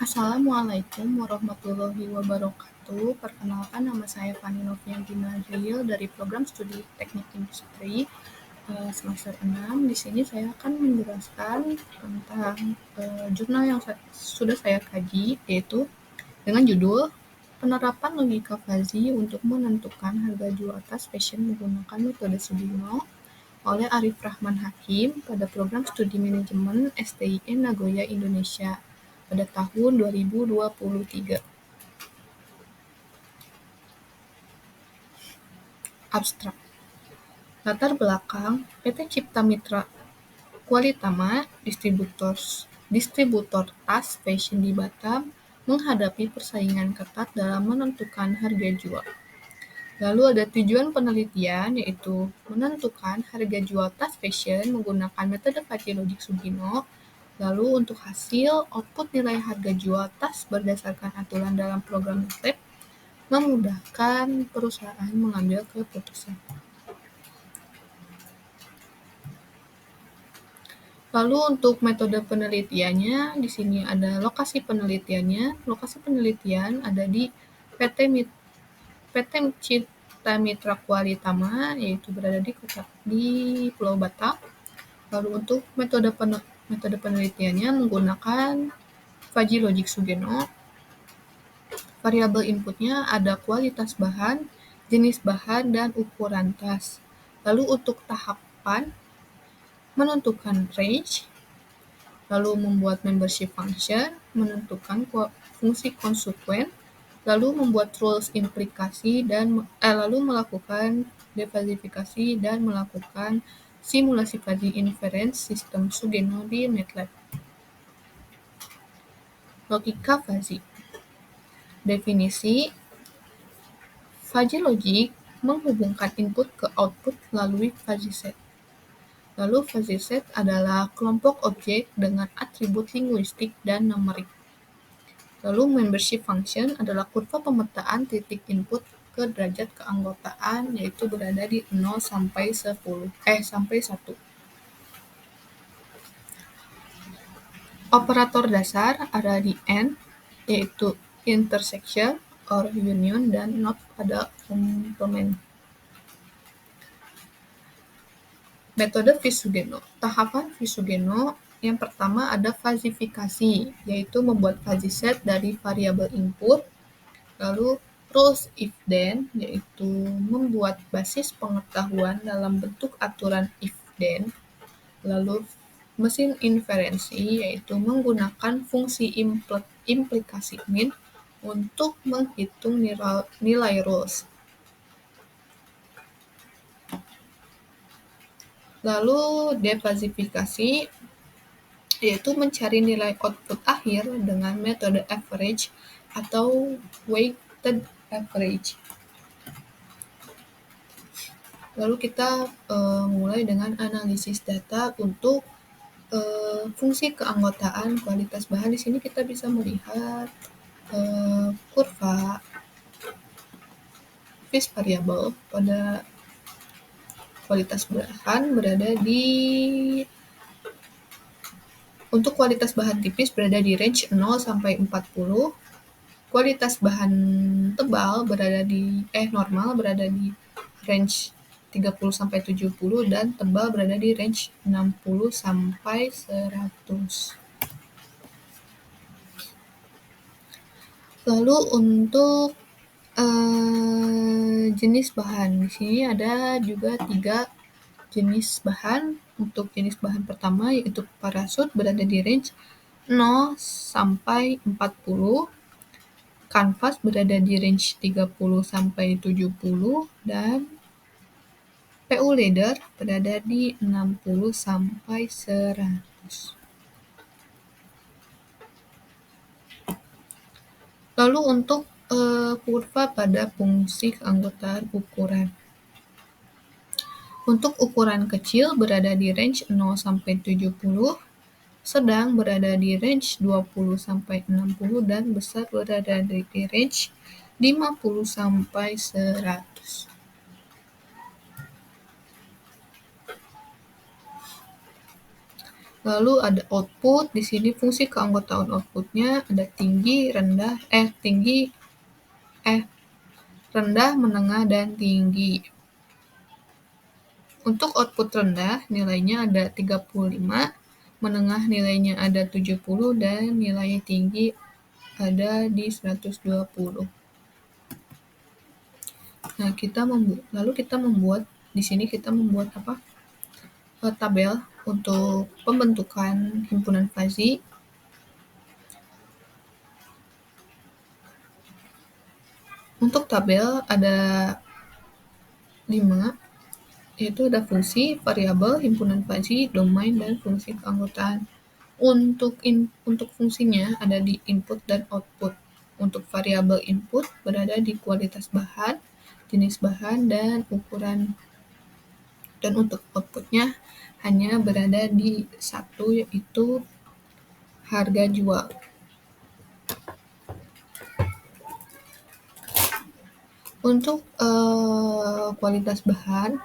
Assalamualaikum warahmatullahi wabarakatuh. Perkenalkan, nama saya Fani Novianti Nadril dari program studi Teknik Industri semester 6. Di sini saya akan menjelaskan tentang jurnal yang sudah saya kaji, yaitu dengan judul Penerapan Logika Fuzzy untuk Menentukan Harga Jual Tas Fashion Menggunakan Metode Sugino oleh Arif Rahman Hakim pada program studi manajemen STIN Nagoya, Indonesia pada tahun 2023. Abstrak. Latar belakang PT Cipta Mitra Kualitama, distributor tas fashion di Batam, menghadapi persaingan ketat dalam menentukan harga jual. Lalu ada tujuan penelitian, yaitu menentukan harga jual tas fashion menggunakan metode Fuzzy Logic Sugino. Lalu untuk hasil, output nilai harga jual tas berdasarkan aturan dalam program MATLAB memudahkan perusahaan mengambil keputusan. Lalu untuk metode penelitiannya, di sini ada lokasi penelitiannya. Lokasi penelitian ada di PT Cipta Mitra Kualitama, yaitu berada di Pulau Batam. Lalu untuk metode penelitiannya menggunakan Fuzzy Logic Sugino. Variabel inputnya ada kualitas bahan, jenis bahan, dan ukuran tas. Lalu untuk tahapan, menentukan range, lalu membuat membership function, menentukan fungsi konsekuen, lalu membuat rules implikasi, dan lalu melakukan defuzzifikasi dan melakukan simulasi fuzzy inference sistem Sugino di MATLAB. Logika fuzzy. Definisi Fuzzy Logic menghubungkan input ke output melalui fuzzy set. Lalu fuzzy set adalah kelompok objek dengan atribut linguistik dan numerik. Lalu membership function adalah kurva pemetaan titik input ke derajat keanggotaan, yaitu berada di 0 sampai 1. Operator dasar ada di AND, yaitu intersection or union, dan NOT pada komplement. Metode Fuzzy-Sugino. Tahapan Fuzzy-Sugino yang pertama ada fuzzifikasi, yaitu membuat fuzzy set dari variabel input. Lalu rules if then, yaitu membuat basis pengetahuan dalam bentuk aturan if then. Lalu mesin inferensi, yaitu menggunakan fungsi implikasi min untuk menghitung nilai rules. Lalu defuzzifikasi, yaitu mencari nilai output akhir dengan metode average atau weighted average. Lalu kita mulai dengan analisis data untuk fungsi keanggotaan kualitas bahan. Di sini kita bisa melihat kurva phase variable pada kualitas bahan berada di untuk kualitas bahan tipis berada di range 0 sampai 40. Kualitas bahan tebal normal berada di range 30 sampai 70 dan tebal berada di range 60 sampai 100. Lalu untuk jenis bahan, di sini ada juga 3 jenis bahan. Untuk jenis bahan pertama yaitu parasut berada di range 0 sampai 40, kanvas berada di range 30 sampai 70, dan PU leather berada di 60 sampai 100. Lalu untuk kurva pada fungsi keanggotaan ukuran. Untuk ukuran kecil berada di range 0 sampai 70, sedang berada di range 20 sampai 60, dan besar berada di range 50 sampai 100. Lalu ada output, di sini fungsi keanggotaan outputnya ada tinggi, rendah, menengah, dan tinggi. Untuk output rendah, nilainya ada 35, menengah nilainya ada 70, dan nilai tinggi ada di 120. Nah, lalu kita membuat di sini kita membuat tabel untuk pembentukan himpunan fuzzy. Untuk tabel ada 5, yaitu ada fungsi, variabel, himpunan fuzzy, domain, dan fungsi keanggotaan. Untuk fungsinya ada di input dan output. Untuk variabel input berada di kualitas bahan, jenis bahan, dan ukuran. Dan untuk outputnya hanya berada di satu, yaitu harga jual. Untuk kualitas bahan,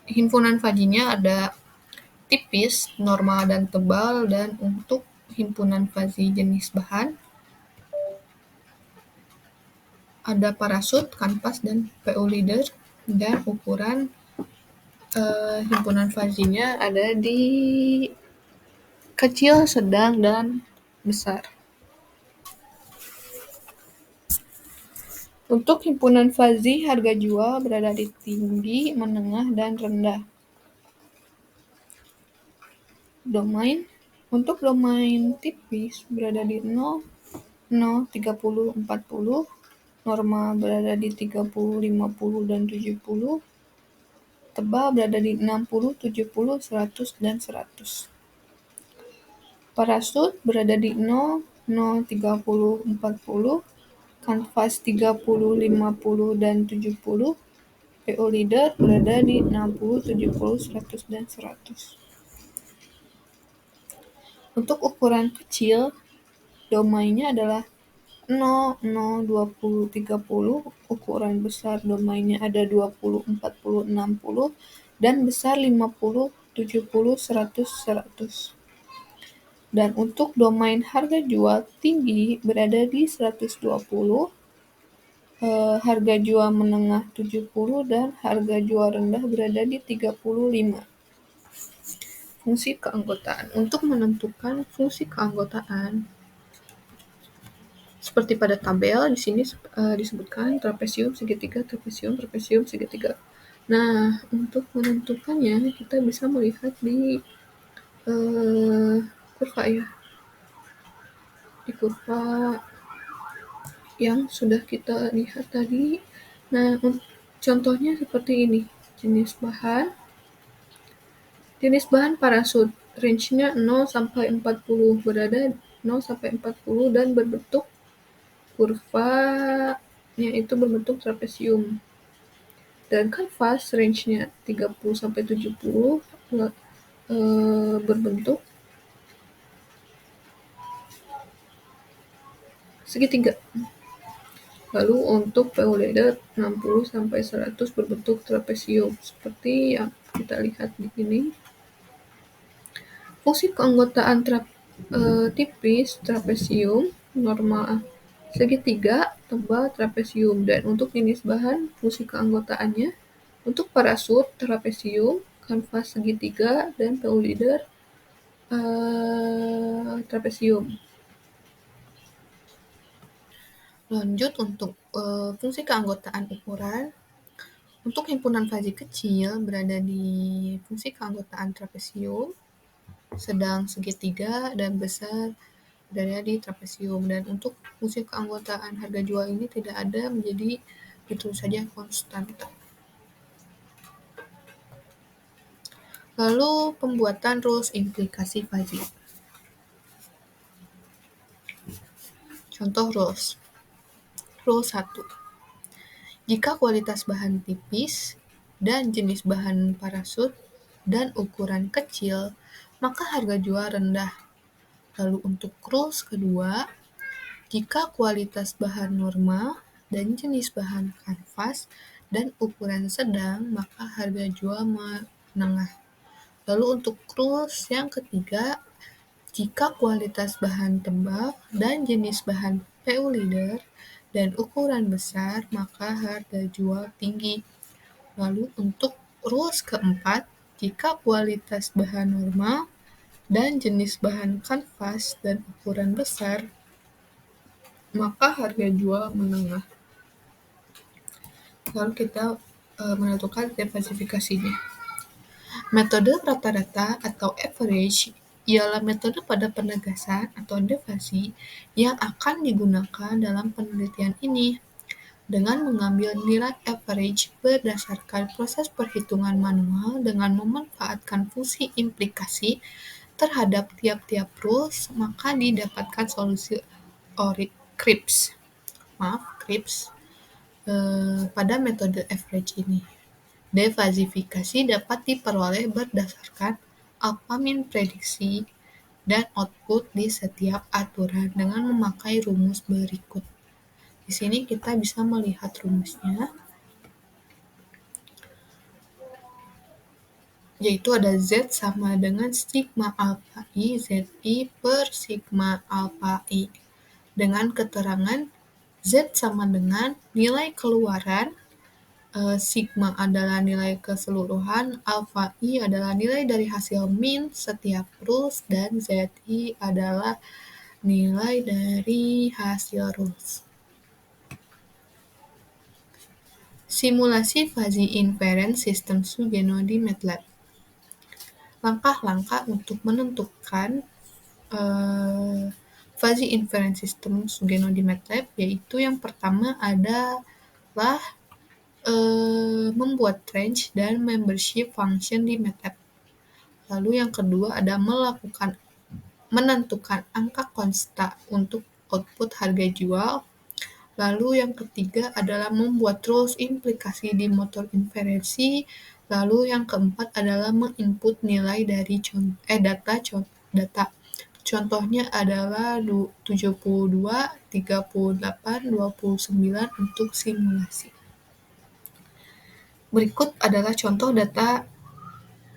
himpunan fuzzy-nya ada tipis, normal, dan tebal. Dan untuk himpunan fuzzy jenis bahan ada parasut, kanvas, dan PO leader. Dan ukuran himpunan fuzzy-nya ada di kecil, sedang, dan besar. Untuk himpunan fuzzy, harga jual berada di tinggi, menengah, dan rendah. Domain, untuk domain tipis berada di 0, 0, 30, 40. Normal berada di 30, 50, dan 70. Tebal berada di 60, 70, 100, dan 100. Parasut berada di 0, 0, 30, 40. Kanvas 30, 50, dan 70. PO leader berada di 60, 70, 100, dan 100. Untuk ukuran kecil, domainnya adalah 0, 0, 20, 30. Ukuran besar domainnya ada 20, 40, 60. Dan besar 50, 70, 100, 100. Dan untuk domain harga jual tinggi berada di 120, harga jual menengah 70, dan harga jual rendah berada di 35. Fungsi keanggotaan. Untuk menentukan fungsi keanggotaan, seperti pada tabel, di sini disebutkan trapesium, segitiga, trapesium, trapesium, segitiga. Nah, untuk menentukannya kita bisa melihat di kurva ya. Di kurva yang sudah kita lihat tadi. Nah, contohnya seperti ini. Jenis bahan parasut. Range-nya 0 sampai 40, berada 0 sampai 40 dan berbentuk kurvanya itu berbentuk trapesium. Dan kanvas range-nya 30 sampai 70 berbentuk segitiga. Lalu untuk PO leader 60 sampai 100 berbentuk trapesium seperti yang kita lihat di sini. Fungsi keanggotaan tipis trapesium, normal segitiga, tebal trapesium. Dan untuk jenis bahan, fungsi keanggotaannya untuk parasut trapesium, kanvas segitiga, dan PO leader trapesium. Lanjut untuk fungsi keanggotaan ukuran. Untuk himpunan fuzzy kecil berada di fungsi keanggotaan trapesium, sedang segitiga, dan besar berada di trapesium. Dan untuk fungsi keanggotaan harga jual ini tidak ada, menjadi itu saja konstan. Lalu pembuatan rules implikasi fuzzy. Contoh rules. Rule 1. Jika kualitas bahan tipis dan jenis bahan parasut dan ukuran kecil, maka harga jual rendah. Lalu untuk rules kedua, jika kualitas bahan normal dan jenis bahan kanvas dan ukuran sedang, maka harga jual menengah. Lalu untuk rules yang ketiga, jika kualitas bahan tebal dan jenis bahan PU leader dan ukuran besar, maka harga jual tinggi. Lalu untuk rules keempat, jika kualitas bahan normal dan jenis bahan kanvas dan ukuran besar, maka harga jual menengah. Lalu kita menentukan diversifikasinya. Metode rata-rata atau average ialah metode pada penegasan atau deflasi yang akan digunakan dalam penelitian ini. Dengan mengambil nilai average berdasarkan proses perhitungan manual dengan memanfaatkan fungsi implikasi terhadap tiap-tiap rules, maka didapatkan solusi CRISP. Pada metode average ini. Defasifikasi dapat diperoleh berdasarkan alpha-min prediksi dan output di setiap aturan dengan memakai rumus berikut. Di sini kita bisa melihat rumusnya, yaitu ada Z sama dengan sigma alpha I ZI per sigma alpha I. Dengan keterangan Z sama dengan nilai keluaran, sigma adalah nilai keseluruhan, alpha I adalah nilai dari hasil min setiap rules, dan ZI adalah nilai dari hasil rules. Simulasi fuzzy inference sistem Sugeno di MATLAB. Langkah-langkah untuk menentukan fuzzy inference system Sugeno di MATLAB, yaitu yang pertama adalah membuat range dan membership function di MATLAB. Lalu yang kedua ada menentukan angka konsta untuk output harga jual. Lalu yang ketiga adalah membuat rules implikasi di motor inferensi. Lalu yang keempat adalah menginput nilai dari data. Contohnya adalah 72, 38, 29 untuk simulasi. Berikut adalah contoh data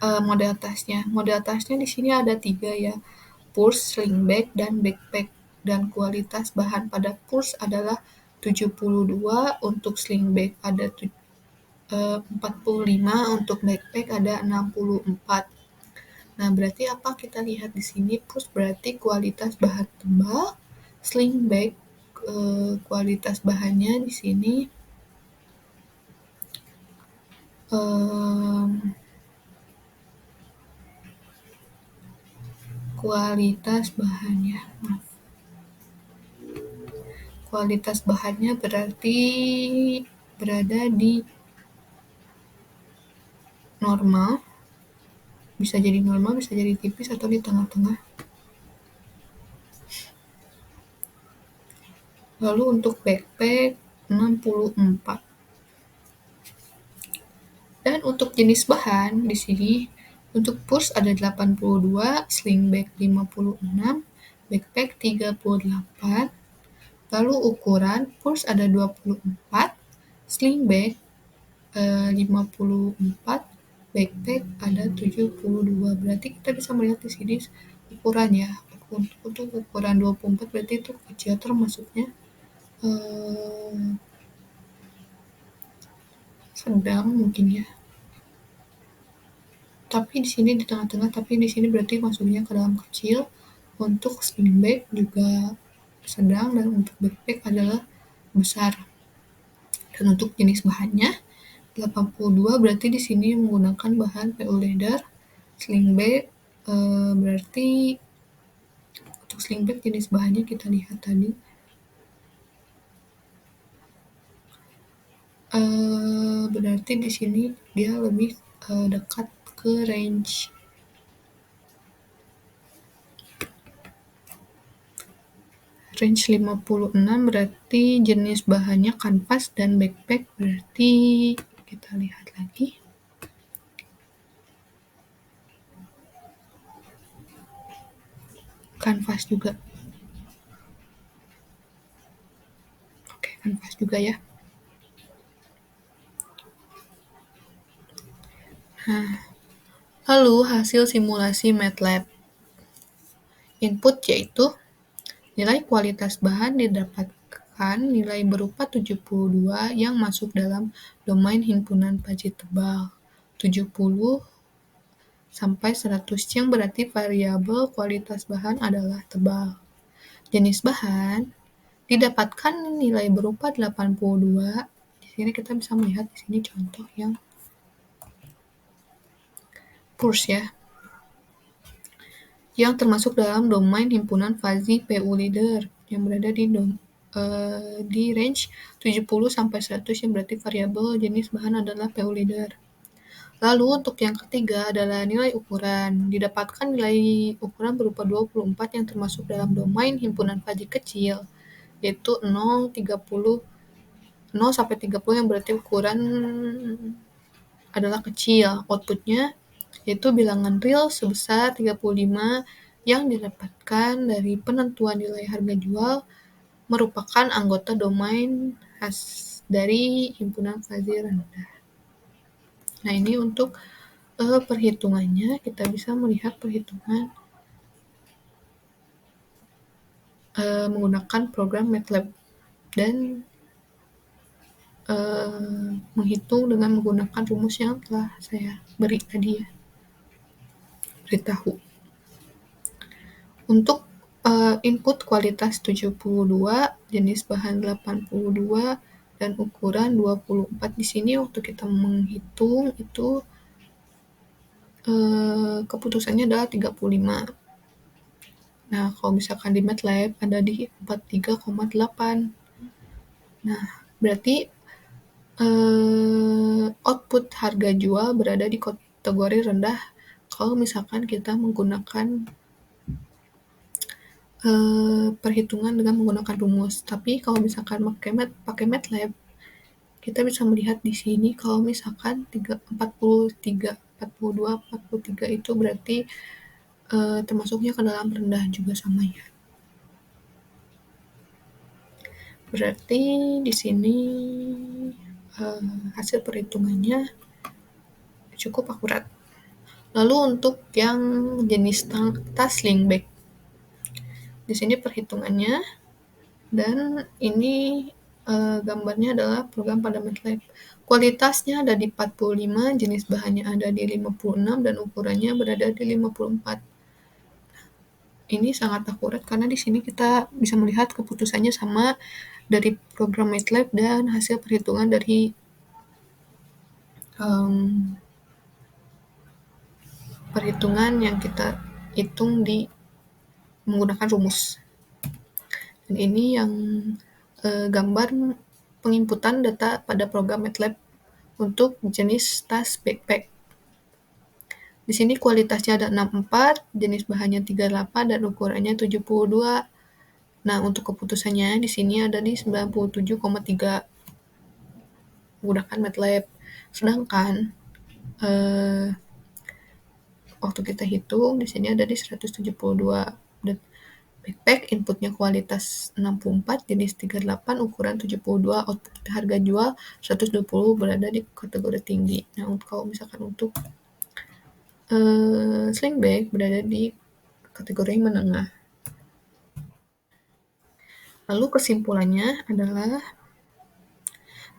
model tasknya. Model tasknya di sini ada 3 ya, purse, slingback, dan backpack. Dan kualitas bahan pada purse adalah 72, untuk slingback ada 45, untuk backpack ada 64. Nah, berarti apa kita lihat di sini? Purse berarti kualitas bahan tebal, slingback kualitas bahannya di sini kualitas bahannya, kualitas bahannya berarti berada di normal, bisa jadi normal, bisa jadi tipis, atau di tengah-tengah. Lalu untuk backpack 64. Dan untuk jenis bahan di sini, untuk purse ada 82, slingback 56, backpack 38. Lalu ukuran purse ada 24, slingback 54, backpack ada 72. Berarti kita bisa melihat di sini ukuran ya. Untuk ukuran 24 berarti itu kecil, termasuknya sedang mungkin ya. Tapi di sini di tengah-tengah, tapi di sini berarti masuknya ke dalam kecil. Untuk slingback juga sedang, dan untuk backpack adalah besar. Dan untuk jenis bahannya 82 berarti di sini menggunakan bahan PU leather. Slingback berarti untuk slingback jenis bahannya kita lihat tadi. Berarti di sini dia lebih dekat ke range. Range 56 berarti jenis bahannya kanvas, dan backpack berarti kita lihat lagi. Kanvas juga. Oke, kanvas juga ya. Nah, Lalu hasil simulasi MATLAB. Input yaitu nilai kualitas bahan didapatkan nilai berupa 72 yang masuk dalam domain himpunan Fuzzy tebal. 70 sampai 100 yang berarti variabel kualitas bahan adalah tebal. Jenis bahan didapatkan nilai berupa 82. Di sini kita bisa melihat di sini contoh yang purs ya, yang termasuk dalam domain himpunan Fuzzy PU Leader yang berada di range 70 sampai 100 yang berarti variabel jenis bahan adalah PU Leader. Lalu untuk yang ketiga adalah nilai ukuran. Didapatkan nilai ukuran berupa 24 yang termasuk dalam domain himpunan Fuzzy kecil, yaitu 0, 30, 0 sampai 30 yang berarti ukuran adalah kecil. Outputnya yaitu bilangan real sebesar 35 yang didapatkan dari penentuan nilai harga jual merupakan anggota domain khas dari himpunan Fuzzy rendah. Nah, ini untuk perhitungannya, kita bisa melihat perhitungan menggunakan program MATLAB dan menghitung dengan menggunakan rumus yang telah saya beri tadi ya, beritahu. Untuk input kualitas 72, jenis bahan 82, dan ukuran 24. Di sini waktu kita menghitung itu keputusannya adalah 35. Nah, kalau misalkan di MATLAB ada di 43,8. Nah, berarti output harga jual berada di kategori rendah kalau misalkan kita menggunakan perhitungan dengan menggunakan rumus. Tapi kalau misalkan pakai MATLAB, kita bisa melihat di sini kalau misalkan 43, 42, 43 itu berarti termasuknya ke dalam rendah juga sama ya. Berarti di sini hasil perhitungannya cukup akurat. Lalu untuk yang jenis tas Lingback, di sini perhitungannya dan ini gambarnya adalah program pada MATLAB. Kualitasnya ada di 45, jenis bahannya ada di 56, dan ukurannya berada di 54. Ini sangat akurat karena di sini kita bisa melihat keputusannya sama dari program MATLAB dan hasil perhitungan dari perhitungan yang kita hitung di menggunakan rumus. Dan ini yang gambar penginputan data pada program MATLAB untuk jenis tas backpack. Di sini kualitasnya ada 64, jenis bahannya 38, dan ukurannya 72. Nah, untuk keputusannya di sini ada di 97,3 menggunakan MATLAB. Sedangkan waktu kita hitung di sini ada di 172. Dan backpack inputnya kualitas 64, jenis 38, ukuran 72, output harga jual 120 berada di kategori tinggi. Nah, kalau misalkan untuk Slingback berada di kategori menengah. Lalu kesimpulannya adalah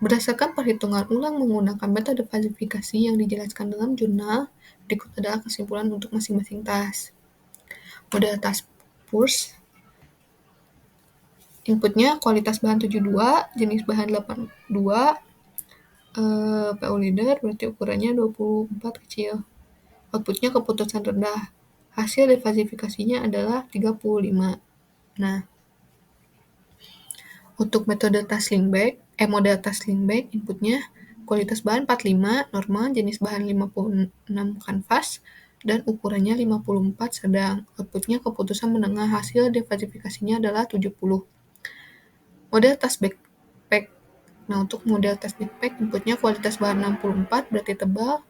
berdasarkan perhitungan ulang menggunakan metode falsifikasi yang dijelaskan dalam jurnal, berikut adalah kesimpulan untuk masing-masing tas. Model tas purs, inputnya kualitas bahan 72, jenis bahan 82, PU Leader berarti ukurannya 24 kecil. Outputnya keputusan rendah. Hasil dari falsifikasinya adalah 35. Nah, untuk metode tas Lingback, model tas Lingback, inputnya kualitas bahan 45, normal, jenis bahan 56 kanvas, dan ukurannya 54 sedang. Outputnya keputusan menengah. Hasil defalsifikasinya adalah 70. Model tas backpack. Nah, untuk model tas backpack, inputnya kualitas bahan 64 berarti tebal,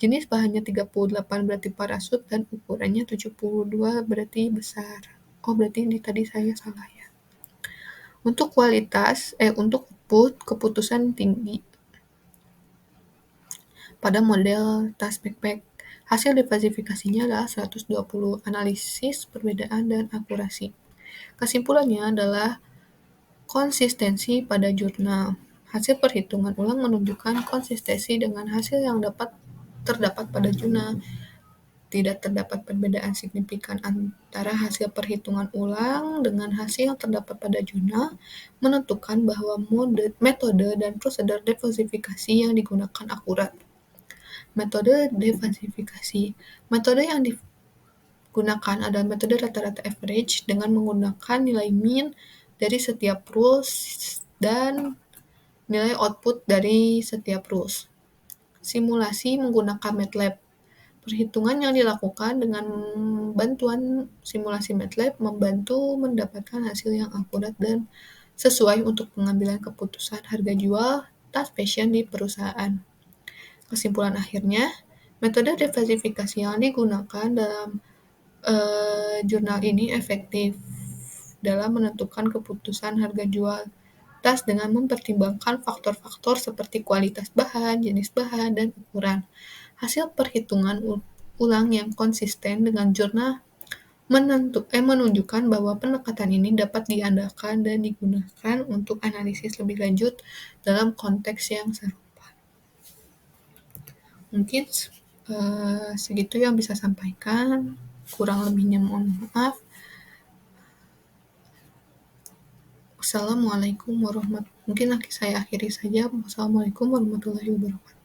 jenis bahannya 38 berarti parasut, dan ukurannya 72 berarti besar. Oh, berarti ini tadi saya salah ya. Untuk untuk output keputusan tinggi pada model tas backpack. Hasil diversifikasinya adalah 120 analisis, perbedaan, dan akurasi. Kesimpulannya adalah konsistensi pada jurnal. Hasil perhitungan ulang menunjukkan konsistensi dengan hasil yang terdapat pada jurnal. Tidak terdapat perbedaan signifikan antara hasil perhitungan ulang dengan hasil yang terdapat pada jurnal, menentukan bahwa metode dan prosedur diversifikasi yang digunakan akurat. Metode diversifikasi. Metode yang digunakan adalah metode rata-rata average dengan menggunakan nilai mean dari setiap rules dan nilai output dari setiap rules. Simulasi menggunakan MATLAB. Perhitungan yang dilakukan dengan bantuan simulasi MATLAB membantu mendapatkan hasil yang akurat dan sesuai untuk pengambilan keputusan harga jual tas fashion di perusahaan. Kesimpulan akhirnya, metode diversifikasi yang digunakan dalam jurnal ini efektif dalam menentukan keputusan harga jual tas dengan mempertimbangkan faktor-faktor seperti kualitas bahan, jenis bahan, dan ukuran. Hasil perhitungan ulang yang konsisten dengan jurnal menunjukkan bahwa pendekatan ini dapat diandalkan dan digunakan untuk analisis lebih lanjut dalam konteks yang serupa. Mungkin segitu yang bisa sampaikan. Kurang lebihnya mohon maaf. Mungkin saya akhiri saja. Wassalamualaikum warahmatullahi wabarakatuh.